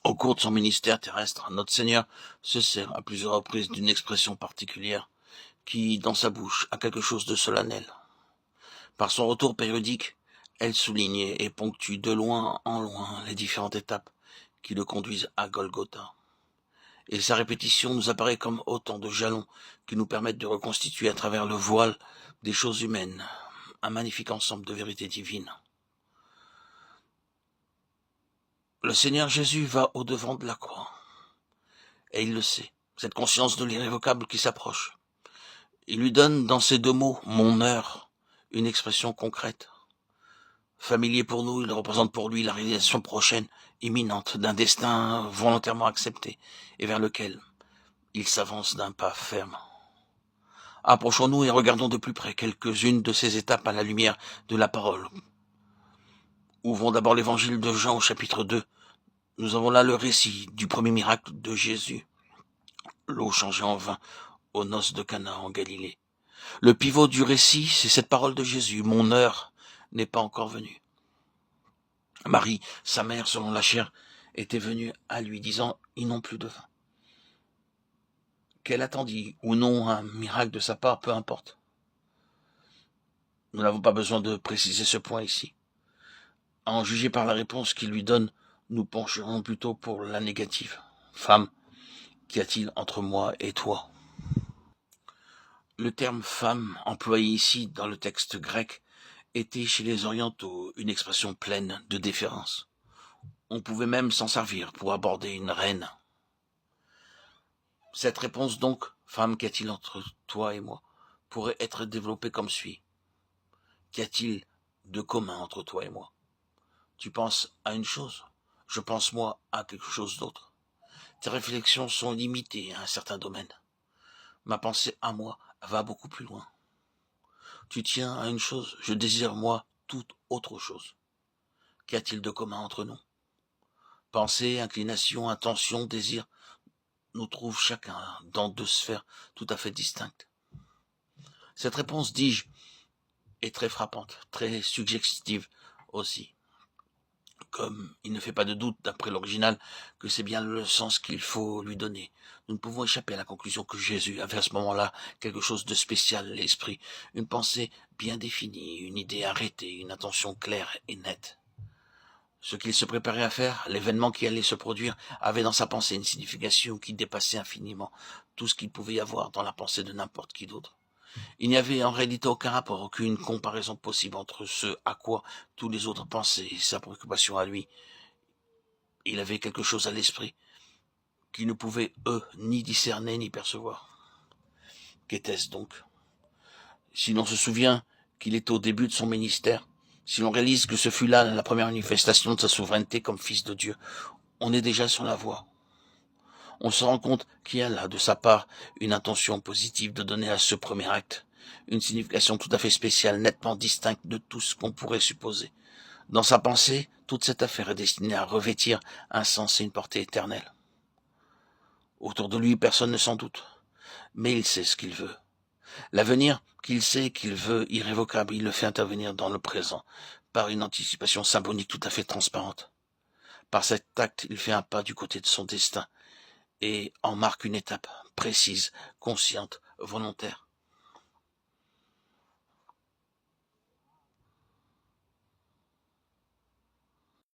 Au cours de son ministère terrestre, notre Seigneur se sert à plusieurs reprises d'une expression particulière qui, dans sa bouche, a quelque chose de solennel. Par son retour périodique, elle souligne et ponctue de loin en loin les différentes étapes qui le conduisent à Golgotha. Et sa répétition nous apparaît comme autant de jalons qui nous permettent de reconstituer à travers le voile des choses humaines un magnifique ensemble de vérités divines. Le Seigneur Jésus va au-devant de la croix. Et il le sait, cette conscience de l'irrévocable qui s'approche. Il lui donne dans ces 2 mots, mon heure, une expression concrète. Familier pour nous, il représente pour lui la réalisation prochaine, imminente, d'un destin volontairement accepté et vers lequel il s'avance d'un pas ferme. Approchons-nous et regardons de plus près quelques-unes de ces étapes à la lumière de la parole. Ouvrons d'abord l'évangile de Jean au chapitre 2. Nous avons là le récit du premier miracle de Jésus, l'eau changée en vin aux noces de Cana en Galilée. Le pivot du récit, c'est cette parole de Jésus, mon heure n'est pas encore venue. Marie, sa mère, selon la chair, était venue à lui disant, ils n'ont plus de vin. Qu'elle attendit ou non un miracle de sa part, peu importe. Nous n'avons pas besoin de préciser ce point ici. À en juger par la réponse qu'il lui donne, nous pencherons plutôt pour la négative. Femme, qu'y a-t-il entre moi et toi ? Le terme femme, employé ici dans le texte grec, était chez les orientaux une expression pleine de déférence. On pouvait même s'en servir pour aborder une reine. Cette réponse donc, femme, qu'y a-t-il entre toi et moi, pourrait être développée comme suit. Qu'y a-t-il de commun entre toi et moi ? Tu penses à une chose, je pense moi à quelque chose d'autre. Tes réflexions sont limitées à un certain domaine. Ma pensée à moi va beaucoup plus loin. Tu tiens à une chose, je désire moi toute autre chose. Qu'y a-t-il de commun entre nous ? Pensée, inclination, intention, désir, nous trouvent chacun dans 2 sphères tout à fait distinctes. Cette réponse, dis-je, est très frappante, très suggestive aussi. Comme il ne fait pas de doute, d'après l'original, que c'est bien le sens qu'il faut lui donner. Nous ne pouvons échapper à la conclusion que Jésus avait à ce moment-là quelque chose de spécial à l'esprit, une pensée bien définie, une idée arrêtée, une intention claire et nette. Ce qu'il se préparait à faire, l'événement qui allait se produire, avait dans sa pensée une signification qui dépassait infiniment tout ce qu'il pouvait y avoir dans la pensée de n'importe qui d'autre. Il n'y avait en réalité aucun rapport, aucune comparaison possible entre ce à quoi tous les autres pensaient et sa préoccupation à lui. Il avait quelque chose à l'esprit qu'ils ne pouvaient, eux, ni discerner ni percevoir. Qu'était-ce donc ? Si l'on se souvient qu'il est au début de son ministère, si l'on réalise que ce fut là la première manifestation de sa souveraineté comme fils de Dieu, on est déjà sur la voie. On se rend compte qu'il y a là, de sa part, une intention positive de donner à ce premier acte une signification tout à fait spéciale, nettement distincte de tout ce qu'on pourrait supposer. Dans sa pensée, toute cette affaire est destinée à revêtir un sens et une portée éternelle. Autour de lui, personne ne s'en doute, mais il sait ce qu'il veut. L'avenir qu'il sait qu'il veut irrévocable, il le fait intervenir dans le présent, par une anticipation symbolique tout à fait transparente. Par cet acte, il fait un pas du côté de son destin, et en marque une étape précise, consciente, volontaire.